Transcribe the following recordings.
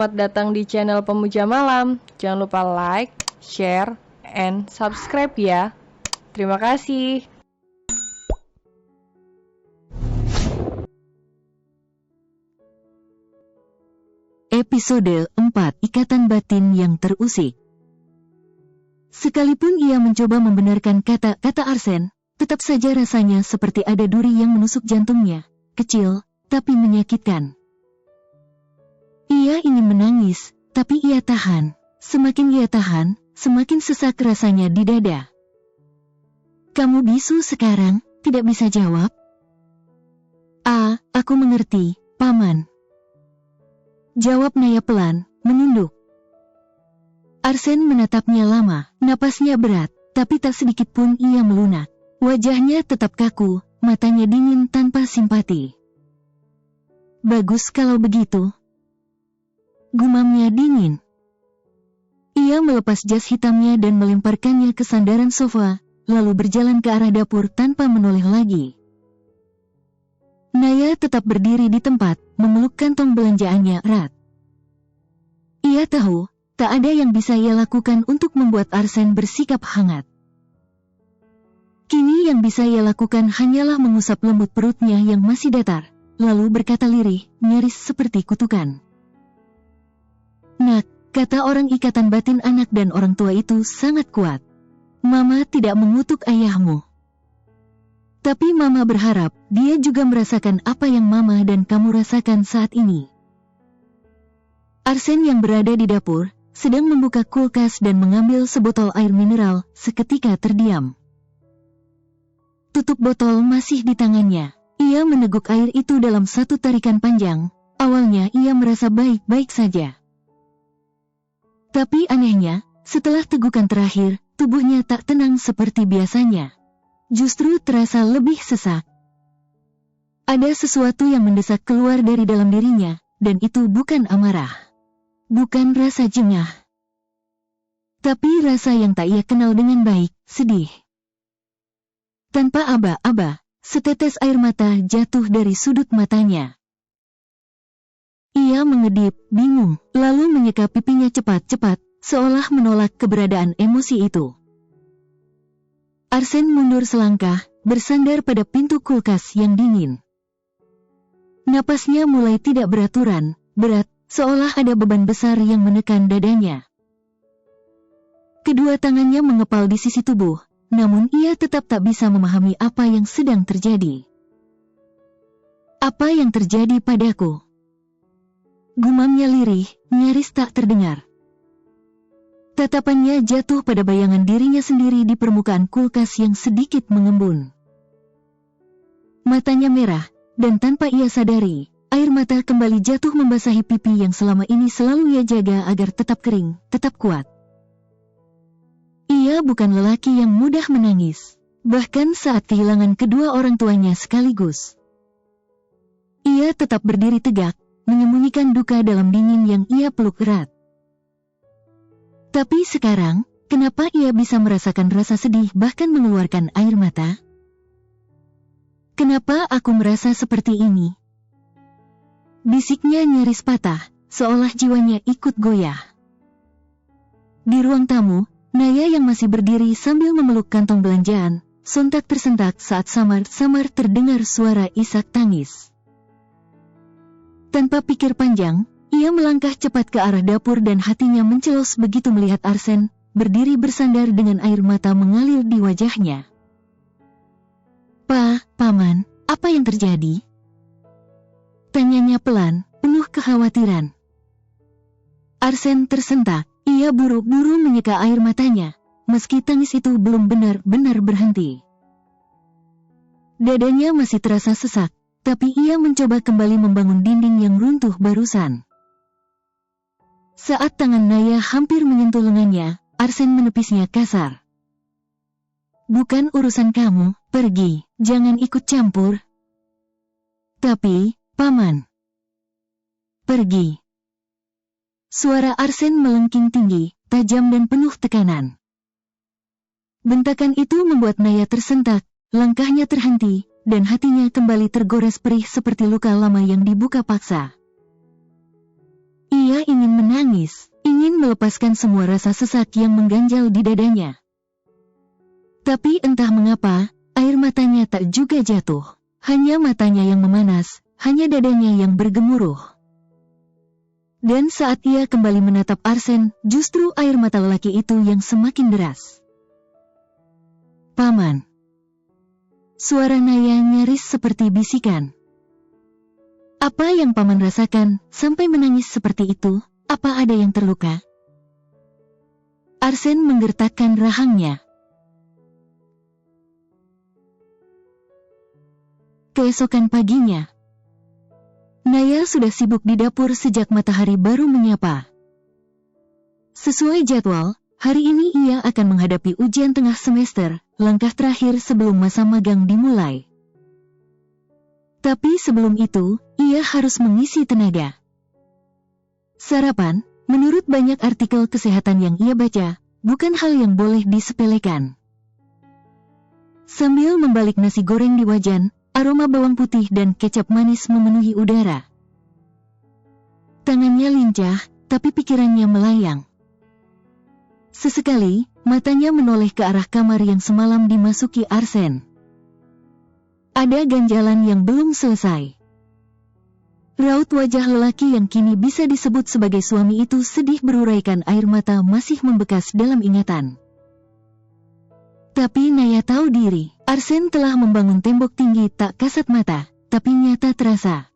Selamat datang di channel Pemuja Malam. Jangan lupa like, share, and subscribe ya. Terima kasih. Episode 4, Ikatan Batin yang Terusik. Sekalipun ia mencoba membenarkan kata-kata Arsen, tetap saja rasanya seperti ada duri yang menusuk jantungnya. Kecil, tapi menyakitkan. Ia ingin menangis, tapi ia tahan. Semakin ia tahan, semakin sesak rasanya di dada. Kamu bisu sekarang, tidak bisa jawab? Aku mengerti, Paman. Jawab Naya pelan, menunduk. Arsen menatapnya lama, napasnya berat, tapi tak sedikit pun ia melunak. Wajahnya tetap kaku, matanya dingin tanpa simpati. Bagus kalau begitu. Gumamnya dingin. Ia melepas jas hitamnya dan melemparkannya ke sandaran sofa, lalu berjalan ke arah dapur tanpa menoleh lagi. Naya tetap berdiri di tempat, memeluk kantong belanjaannya erat. Ia tahu, tak ada yang bisa ia lakukan untuk membuat Arsen bersikap hangat. Kini yang bisa ia lakukan hanyalah mengusap lembut perutnya yang masih datar, lalu berkata lirih, nyaris seperti kutukan. Nak, kata orang ikatan batin anak dan orang tua itu sangat kuat. Mama tidak mengutuk ayahmu. Tapi Mama berharap dia juga merasakan apa yang Mama dan kamu rasakan saat ini. Arsen yang berada di dapur, sedang membuka kulkas dan mengambil sebotol air mineral, seketika terdiam. Tutup botol masih di tangannya. Ia meneguk air itu dalam satu tarikan panjang. Awalnya ia merasa baik-baik saja. Tapi anehnya, setelah tegukan terakhir, tubuhnya tak tenang seperti biasanya. Justru terasa lebih sesak. Ada sesuatu yang mendesak keluar dari dalam dirinya, dan itu bukan amarah. Bukan rasa jengah. Tapi rasa yang tak ia kenal dengan baik, sedih. Tanpa aba-aba, setetes air mata jatuh dari sudut matanya. Ia mengedip, bingung, lalu menyeka pipinya cepat-cepat, seolah menolak keberadaan emosi itu. Arsen mundur selangkah, bersandar pada pintu kulkas yang dingin. Napasnya mulai tidak beraturan, berat, seolah ada beban besar yang menekan dadanya. Kedua tangannya mengepal di sisi tubuh, namun ia tetap tak bisa memahami apa yang sedang terjadi. Apa yang terjadi padaku? Gumamnya lirih, nyaris tak terdengar. Tatapannya jatuh pada bayangan dirinya sendiri di permukaan kulkas yang sedikit mengembun. Matanya merah, dan tanpa ia sadari, air mata kembali jatuh membasahi pipi yang selama ini selalu ia jaga agar tetap kering, tetap kuat. Ia bukan lelaki yang mudah menangis, bahkan saat kehilangan kedua orang tuanya sekaligus. Ia tetap berdiri tegak, menyembunyikan duka dalam dingin yang ia peluk erat. Tapi sekarang, kenapa ia bisa merasakan rasa sedih bahkan mengeluarkan air mata? Kenapa aku merasa seperti ini? Bisiknya nyaris patah, seolah jiwanya ikut goyah. Di ruang tamu, Naya yang masih berdiri sambil memeluk kantong belanjaan, sontak tersentak saat samar-samar terdengar suara isak tangis. Tanpa pikir panjang, ia melangkah cepat ke arah dapur dan hatinya mencelos begitu melihat Arsen, berdiri bersandar dengan air mata mengalir di wajahnya. Paman, apa yang terjadi? Tanyanya pelan, penuh kekhawatiran. Arsen tersentak, ia buru-buru menyeka air matanya, meski tangis itu belum benar-benar berhenti. Dadanya masih terasa sesak, tapi ia mencoba kembali membangun dinding yang runtuh barusan. Saat tangan Naya hampir menyentuh lengannya, Arsen menepisnya kasar. Bukan urusan kamu, pergi, jangan ikut campur. Tapi, Paman. Pergi. Suara Arsen melengking tinggi, tajam dan penuh tekanan. Bentakan itu membuat Naya tersentak, langkahnya terhenti, dan hatinya kembali tergores perih seperti luka lama yang dibuka paksa. Ia ingin menangis, ingin melepaskan semua rasa sesak yang mengganjal di dadanya. Tapi entah mengapa, air matanya tak juga jatuh. Hanya matanya yang memanas, hanya dadanya yang bergemuruh. Dan saat ia kembali menatap Arsen, justru air mata lelaki itu yang semakin deras. "Paman." Suara Naya nyaris seperti bisikan. "Apa yang paman rasakan sampai menangis seperti itu? Apa ada yang terluka?" Arsen menggertakkan rahangnya. Keesokan paginya, Naya sudah sibuk di dapur sejak matahari baru menyapa. Sesuai jadwal, hari ini ia akan menghadapi ujian tengah semester, langkah terakhir sebelum masa magang dimulai. Tapi sebelum itu, ia harus mengisi tenaga. Sarapan, menurut banyak artikel kesehatan yang ia baca, bukan hal yang boleh disepelekan. Sambil membalik nasi goreng di wajan, aroma bawang putih dan kecap manis memenuhi udara. Tangannya lincah, tapi pikirannya melayang. Sesekali, matanya menoleh ke arah kamar yang semalam dimasuki Arsen. Ada ganjalan yang belum selesai. Raut wajah lelaki yang kini bisa disebut sebagai suami itu sedih beruraikan air mata masih membekas dalam ingatan. Tapi Naya tahu diri, Arsen telah membangun tembok tinggi tak kasat mata, tapi nyata terasa.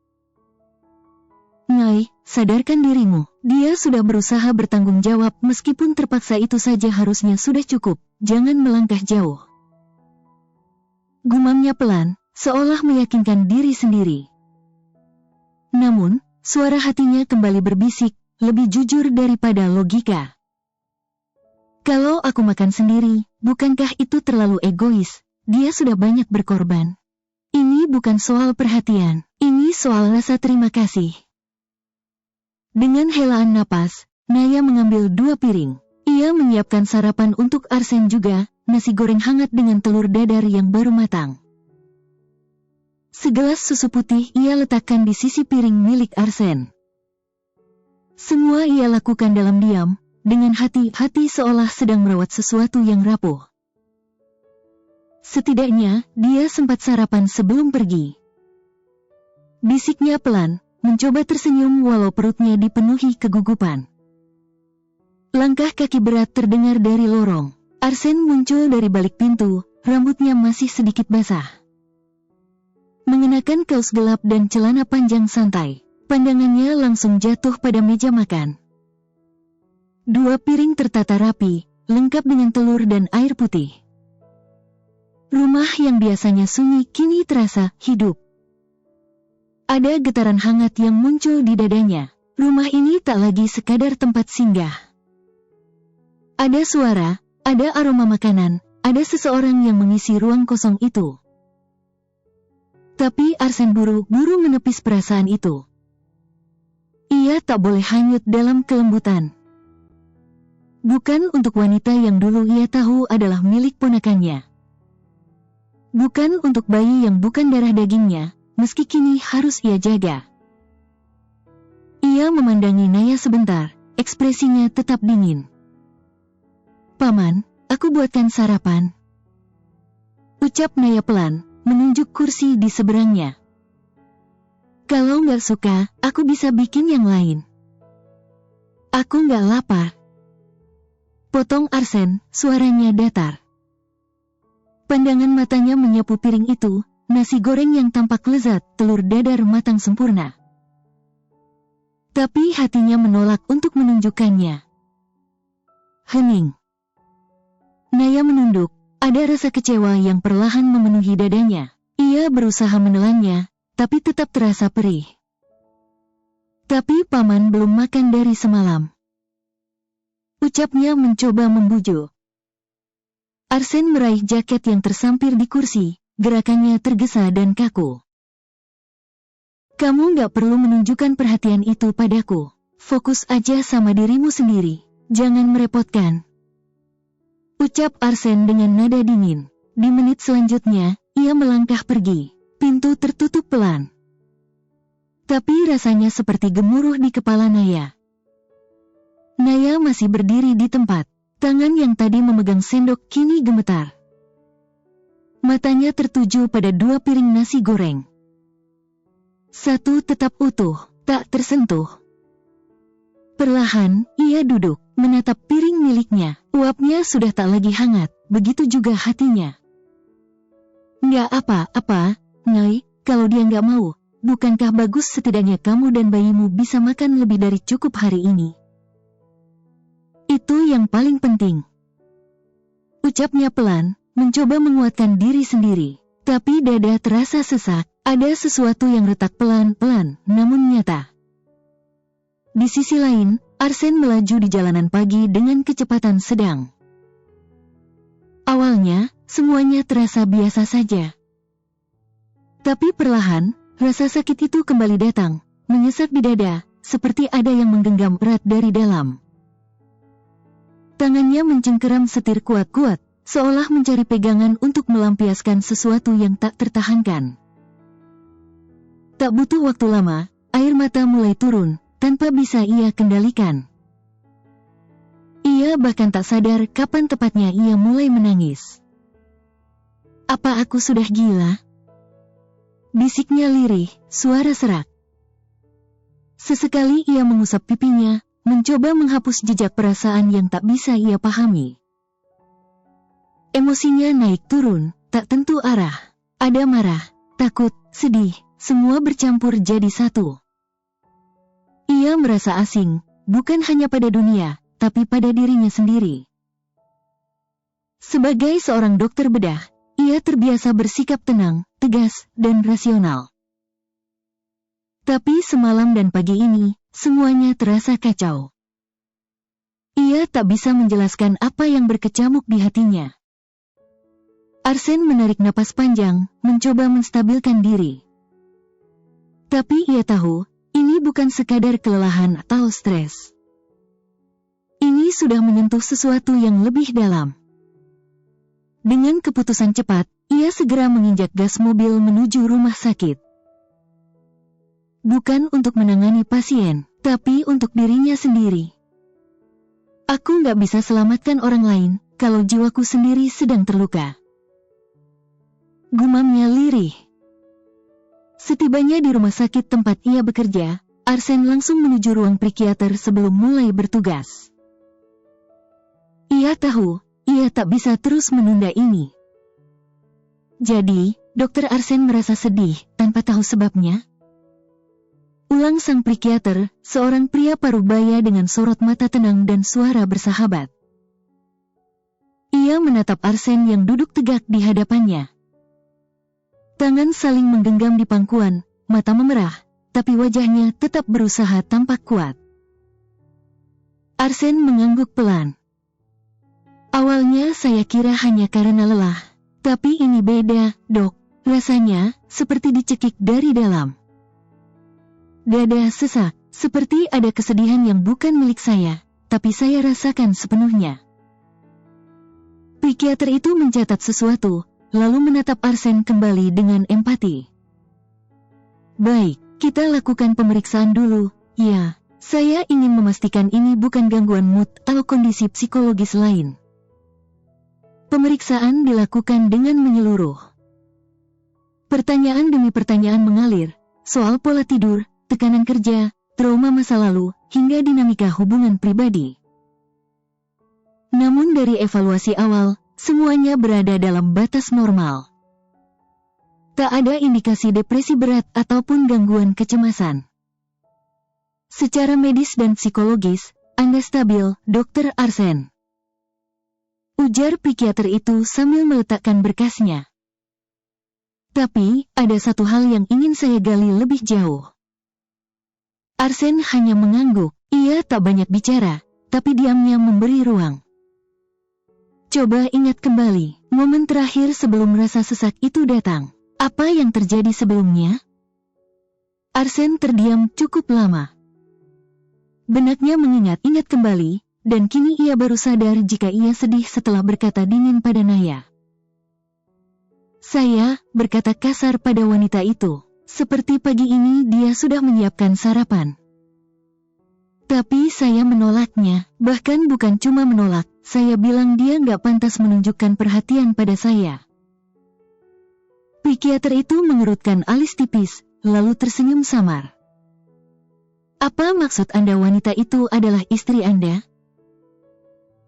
"Nyai, sadarkan dirimu, dia sudah berusaha bertanggung jawab meskipun terpaksa itu saja harusnya sudah cukup, jangan melangkah jauh." Gumamnya pelan, seolah meyakinkan diri sendiri. Namun, suara hatinya kembali berbisik, lebih jujur daripada logika. "Kalau aku makan sendiri, bukankah itu terlalu egois? Dia sudah banyak berkorban. Ini bukan soal perhatian, ini soal rasa terima kasih." Dengan helaan napas, Naya mengambil 2 piring. Ia menyiapkan sarapan untuk Arsen juga, nasi goreng hangat dengan telur dadar yang baru matang. Segelas susu putih ia letakkan di sisi piring milik Arsen. Semua ia lakukan dalam diam, dengan hati-hati seolah sedang merawat sesuatu yang rapuh. Setidaknya, dia sempat sarapan sebelum pergi. Bisiknya pelan, mencoba tersenyum walau perutnya dipenuhi kegugupan. Langkah kaki berat terdengar dari lorong. Arsen muncul dari balik pintu, rambutnya masih sedikit basah. Mengenakan kaos gelap dan celana panjang santai, pandangannya langsung jatuh pada meja makan. 2 piring tertata rapi, lengkap dengan telur dan air putih. Rumah yang biasanya sunyi kini terasa hidup. Ada getaran hangat yang muncul di dadanya. Rumah ini tak lagi sekadar tempat singgah. Ada suara, ada aroma makanan, ada seseorang yang mengisi ruang kosong itu. Tapi Arsen buru-buru menepis perasaan itu. Ia tak boleh hanyut dalam kelembutan. Bukan untuk wanita yang dulu ia tahu adalah milik ponakannya. Bukan untuk bayi yang bukan darah dagingnya, meski kini harus ia jaga. Ia memandangi Naya sebentar, ekspresinya tetap dingin. "Paman, aku buatkan sarapan." Ucap Naya pelan, menunjuk kursi di seberangnya. "Kalau nggak suka, aku bisa bikin yang lain." "Aku nggak lapar." Potong Arsen, suaranya datar. Pandangan matanya menyapu piring itu, nasi goreng yang tampak lezat, telur dadar matang sempurna. Tapi hatinya menolak untuk menunjukkannya. Hening. Naya menunduk, ada rasa kecewa yang perlahan memenuhi dadanya. Ia berusaha menelannya, tapi tetap terasa perih. "Tapi paman belum makan dari semalam." Ucapnya mencoba membujuk. Arsen meraih jaket yang tersampir di kursi, gerakannya tergesa dan kaku. "Kamu gak perlu menunjukkan perhatian itu padaku. Fokus aja sama dirimu sendiri, jangan merepotkan." Ucap Arsen dengan nada dingin. Di menit selanjutnya, ia melangkah pergi. Pintu tertutup pelan. Tapi rasanya seperti gemuruh di kepala Naya. Naya masih berdiri di tempat. Tangan yang tadi memegang sendok kini gemetar. Matanya tertuju pada 2 piring nasi goreng. Satu tetap utuh, tak tersentuh. Perlahan, ia duduk, menatap piring miliknya. Uapnya sudah tak lagi hangat, begitu juga hatinya. Nggak apa-apa, Nyai, kalau dia nggak mau, bukankah bagus setidaknya kamu dan bayimu bisa makan lebih dari cukup hari ini? Itu yang paling penting. Ucapnya pelan, mencoba menguatkan diri sendiri. Tapi dada terasa sesak, ada sesuatu yang retak pelan-pelan, namun nyata. Di sisi lain, Arsen melaju di jalanan pagi dengan kecepatan sedang. Awalnya, semuanya terasa biasa saja. Tapi perlahan, rasa sakit itu kembali datang, menyesak di dada, seperti ada yang menggenggam erat dari dalam. Tangannya mencengkeram setir kuat-kuat, seolah mencari pegangan untuk melampiaskan sesuatu yang tak tertahankan. Tak butuh waktu lama, air mata mulai turun, tanpa bisa ia kendalikan. Ia bahkan tak sadar kapan tepatnya ia mulai menangis. Apa aku sudah gila? Bisiknya lirih, suara serak. Sesekali ia mengusap pipinya, mencoba menghapus jejak perasaan yang tak bisa ia pahami. Emosinya naik turun, tak tentu arah. Ada marah, takut, sedih, semua bercampur jadi satu. Ia merasa asing, bukan hanya pada dunia, tapi pada dirinya sendiri. Sebagai seorang dokter bedah, ia terbiasa bersikap tenang, tegas, dan rasional. Tapi semalam dan pagi ini, semuanya terasa kacau. Ia tak bisa menjelaskan apa yang berkecamuk di hatinya. Arsen menarik napas panjang, mencoba menstabilkan diri. Tapi ia tahu, ini bukan sekadar kelelahan atau stres. Ini sudah menyentuh sesuatu yang lebih dalam. Dengan keputusan cepat, ia segera menginjak gas mobil menuju rumah sakit. Bukan untuk menangani pasien, tapi untuk dirinya sendiri. Aku nggak bisa selamatkan orang lain, kalau jiwaku sendiri sedang terluka. Gumamnya lirih. Setibanya di rumah sakit tempat ia bekerja, Arsen langsung menuju ruang psikiater sebelum mulai bertugas. Ia tahu, ia tak bisa terus menunda ini. Jadi, Dokter Arsen merasa sedih, tanpa tahu sebabnya. Ulang sang psikiater, seorang pria parubaya dengan sorot mata tenang dan suara bersahabat. Ia menatap Arsen yang duduk tegak di hadapannya. Tangan saling menggenggam di pangkuan, mata memerah, tapi wajahnya tetap berusaha tampak kuat. Arsen mengangguk pelan. Awalnya saya kira hanya karena lelah, tapi ini beda, Dok. Rasanya seperti dicekik dari dalam. Dada sesak, seperti ada kesedihan yang bukan milik saya, tapi saya rasakan sepenuhnya. Psikiater itu mencatat sesuatu, lalu menatap Arsen kembali dengan empati. Baik, kita lakukan pemeriksaan dulu. Ya, saya ingin memastikan ini bukan gangguan mood atau kondisi psikologis lain. Pemeriksaan dilakukan dengan menyeluruh. Pertanyaan demi pertanyaan mengalir, soal pola tidur, tekanan kerja, trauma masa lalu, hingga dinamika hubungan pribadi. Namun dari evaluasi awal, semuanya berada dalam batas normal. Tak ada indikasi depresi berat ataupun gangguan kecemasan. Secara medis dan psikologis, Anda stabil, Dr. Arsen. Ujar psikiater itu sambil meletakkan berkasnya. Tapi, ada satu hal yang ingin saya gali lebih jauh. Arsen hanya mengangguk, ia tak banyak bicara, tapi diamnya memberi ruang. Coba ingat kembali, momen terakhir sebelum rasa sesak itu datang. Apa yang terjadi sebelumnya? Arsen terdiam cukup lama. Benaknya mengingat-ingat kembali, dan kini ia baru sadar jika ia sedih setelah berkata dingin pada Naya. Saya, berkata kasar pada wanita itu, seperti pagi ini dia sudah menyiapkan sarapan. Tapi saya menolaknya, bahkan bukan cuma menolak, saya bilang dia nggak pantas menunjukkan perhatian pada saya. Psikiater itu mengerutkan alis tipis, lalu tersenyum samar. Apa maksud Anda wanita itu adalah istri Anda?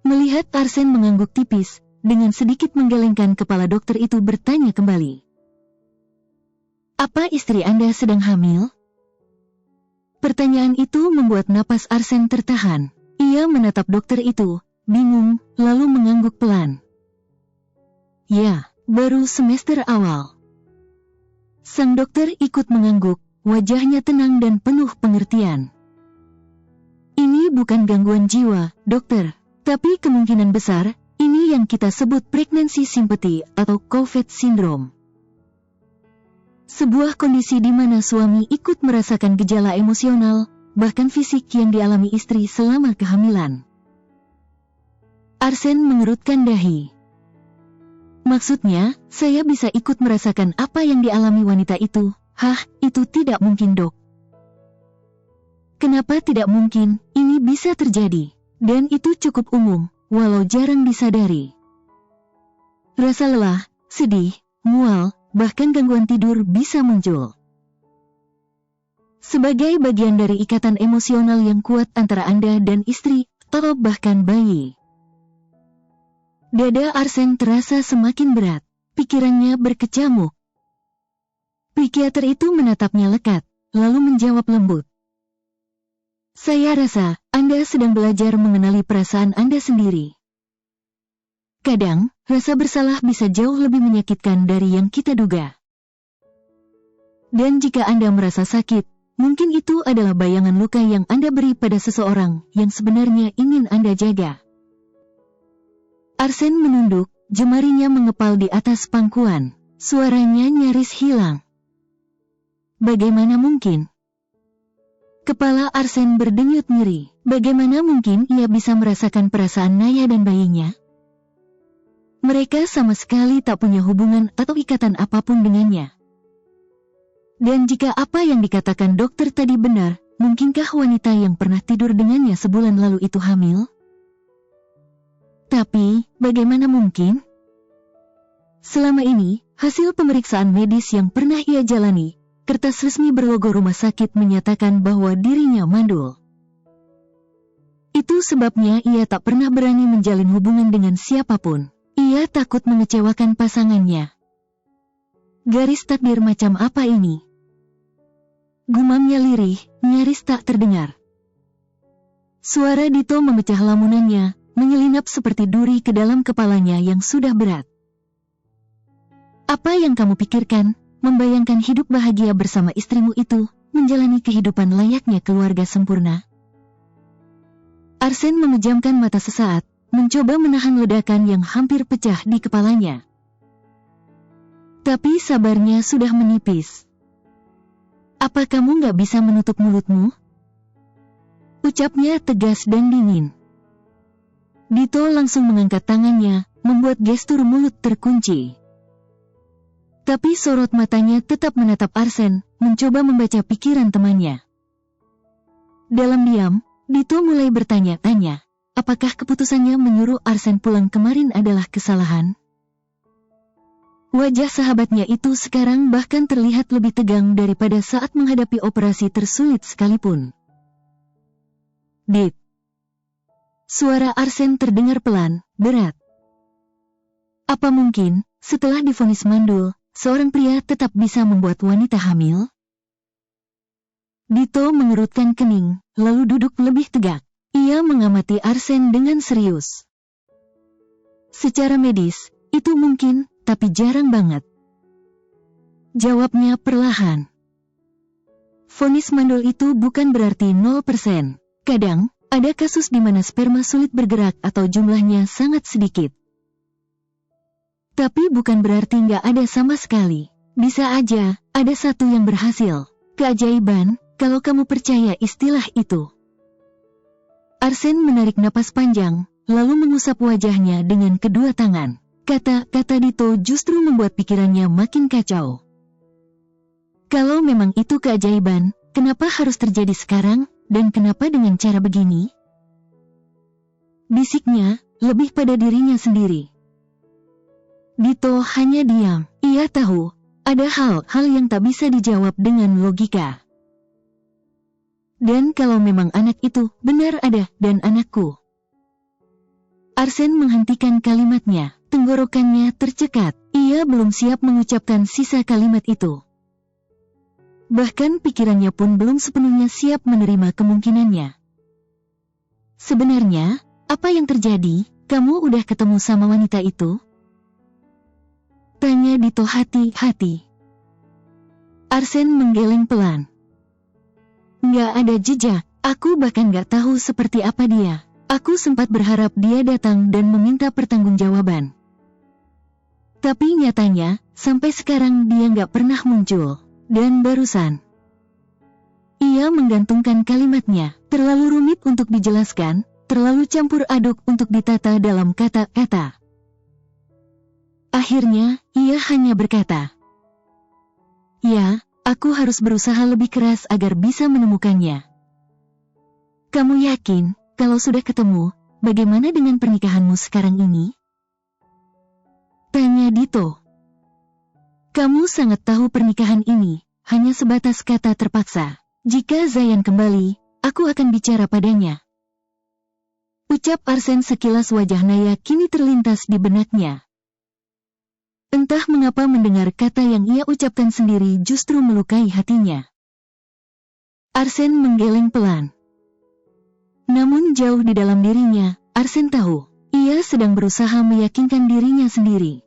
Melihat Arsen mengangguk tipis, dengan sedikit menggelengkan kepala dokter itu bertanya kembali. Apa istri Anda sedang hamil? Pertanyaan itu membuat napas Arsen tertahan. Ia menatap dokter itu, bingung, lalu mengangguk pelan. Ya, baru semester awal. Sang dokter ikut mengangguk, wajahnya tenang dan penuh pengertian. Ini bukan gangguan jiwa, dokter. Tapi kemungkinan besar, ini yang kita sebut pregnancy sympathy atau COVID syndrome. Sebuah kondisi di mana suami ikut merasakan gejala emosional, bahkan fisik yang dialami istri selama kehamilan. Arsen mengerutkan dahi. Maksudnya, saya bisa ikut merasakan apa yang dialami wanita itu. Hah, itu tidak mungkin, Dok. Kenapa tidak mungkin? Ini bisa terjadi. Dan itu cukup umum, walau jarang disadari. Rasa lelah, sedih, mual, bahkan gangguan tidur bisa muncul. Sebagai bagian dari ikatan emosional yang kuat antara Anda dan istri, atau bahkan bayi. Dada Arsen terasa semakin berat, pikirannya berkecamuk. Psikiater itu menatapnya lekat, lalu menjawab lembut. Saya rasa, Anda sedang belajar mengenali perasaan Anda sendiri. Kadang, rasa bersalah bisa jauh lebih menyakitkan dari yang kita duga. Dan jika Anda merasa sakit, mungkin itu adalah bayangan luka yang Anda beri pada seseorang yang sebenarnya ingin Anda jaga. Arsen menunduk, jemarinya mengepal di atas pangkuan. Suaranya nyaris hilang. Bagaimana mungkin? Kepala Arsen berdenyut nyeri. Bagaimana mungkin ia bisa merasakan perasaan Naya dan bayinya? Mereka sama sekali tak punya hubungan atau ikatan apapun dengannya. Dan jika apa yang dikatakan dokter tadi benar, mungkinkah wanita yang pernah tidur dengannya sebulan lalu itu hamil? Tapi, bagaimana mungkin? Selama ini, hasil pemeriksaan medis yang pernah ia jalani, kertas resmi berlogo rumah sakit menyatakan bahwa dirinya mandul. Itu sebabnya ia tak pernah berani menjalin hubungan dengan siapapun. Ia takut mengecewakan pasangannya. Garis takdir macam apa ini? Gumamnya lirih, nyaris tak terdengar. Suara Dito memecah lamunannya, menyelinap seperti duri ke dalam kepalanya yang sudah berat. Apa yang kamu pikirkan? Membayangkan hidup bahagia bersama istrimu itu, menjalani kehidupan layaknya keluarga sempurna. Arsen memejamkan mata sesaat, mencoba menahan ledakan yang hampir pecah di kepalanya. Tapi sabarnya sudah menipis. Apa kamu nggak bisa menutup mulutmu? Ucapnya tegas dan dingin. Dito langsung mengangkat tangannya, membuat gestur mulut terkunci. Tapi sorot matanya tetap menatap Arsen, mencoba membaca pikiran temannya. Dalam diam, Dito mulai bertanya-tanya, apakah keputusannya menyuruh Arsen pulang kemarin adalah kesalahan? Wajah sahabatnya itu sekarang bahkan terlihat lebih tegang daripada saat menghadapi operasi tersulit sekalipun. Dit. Suara Arsen terdengar pelan, berat. Apa mungkin, setelah divonis mandul, seorang pria tetap bisa membuat wanita hamil? Dito mengerutkan kening, lalu duduk lebih tegak. Ia mengamati Arsen dengan serius. Secara medis, itu mungkin, tapi jarang banget. Jawabnya perlahan. Vonis mandul itu bukan berarti 0%. Kadang, ada kasus di mana sperma sulit bergerak atau jumlahnya sangat sedikit. Tapi bukan berarti nggak ada sama sekali. Bisa aja, ada satu yang berhasil. Keajaiban, kalau kamu percaya istilah itu. Arsen menarik napas panjang, lalu mengusap wajahnya dengan kedua tangan. Kata-kata Dito justru membuat pikirannya makin kacau. Kalau memang itu keajaiban, kenapa harus terjadi sekarang? dan kenapa dengan cara begini? Bisiknya, lebih pada dirinya sendiri. Dito hanya diam. Ia tahu, ada hal-hal yang tak bisa dijawab dengan logika. Dan kalau memang anak itu benar ada dan anakku. Arsen menghentikan kalimatnya, tenggorokannya tercekat. Ia belum siap mengucapkan sisa kalimat itu. Bahkan pikirannya pun belum sepenuhnya siap menerima kemungkinannya. Sebenarnya, apa yang terjadi? Kamu udah ketemu sama wanita itu? Tanya Dito hati-hati. Arsen menggeleng pelan. Nggak ada jejak, aku bahkan nggak tahu seperti apa dia. Aku sempat berharap dia datang dan meminta pertanggungjawaban. Tapi nyatanya, sampai sekarang dia nggak pernah muncul. Dan barusan, ia menggantungkan kalimatnya, terlalu rumit untuk dijelaskan, terlalu campur aduk untuk ditata dalam kata-kata. Akhirnya, ia hanya berkata, "Ya, aku harus berusaha lebih keras agar bisa menemukannya." Kamu yakin, kalau sudah ketemu, bagaimana dengan pernikahanmu sekarang ini? Tanya Dito. Kamu sangat tahu pernikahan ini, hanya sebatas kata terpaksa. Jika Zayan kembali, aku akan bicara padanya. Ucap Arsen sekilas wajah Naya kini terlintas di benaknya. Entah mengapa mendengar kata yang ia ucapkan sendiri justru melukai hatinya. Arsen menggeleng pelan. Namun jauh di dalam dirinya, Arsen tahu, ia sedang berusaha meyakinkan dirinya sendiri.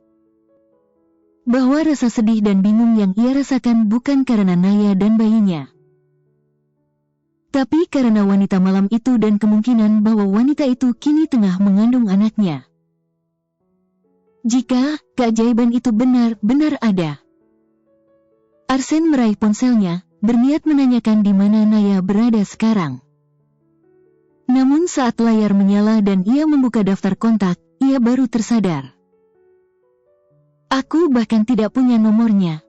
Bahwa rasa sedih dan bingung yang ia rasakan bukan karena Naya dan bayinya. Tapi karena wanita malam itu dan kemungkinan bahwa wanita itu kini tengah mengandung anaknya. Jika keajaiban itu benar-benar ada. Arsen meraih ponselnya, berniat menanyakan di mana Naya berada sekarang. Namun saat layar menyala dan ia membuka daftar kontak, ia baru tersadar. Aku bahkan tidak punya nomornya.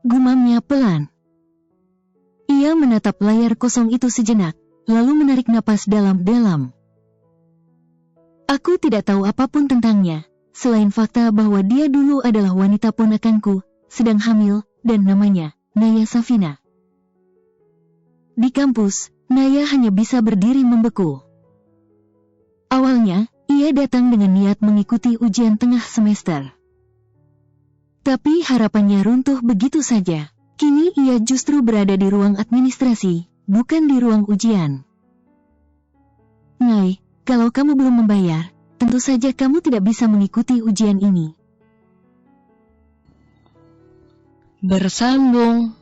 Gumamnya pelan. Ia menatap layar kosong itu sejenak, lalu menarik napas dalam-dalam. Aku tidak tahu apapun tentangnya, selain fakta bahwa dia dulu adalah wanita ponakanku, sedang hamil, dan namanya Naya Safina. Di kampus, Naya hanya bisa berdiri membeku. Awalnya, ia datang dengan niat mengikuti ujian tengah semester. Tapi harapannya runtuh begitu saja. Kini ia justru berada di ruang administrasi, bukan di ruang ujian. Ngai, kalau kamu belum membayar, tentu saja kamu tidak bisa mengikuti ujian ini. Bersambung.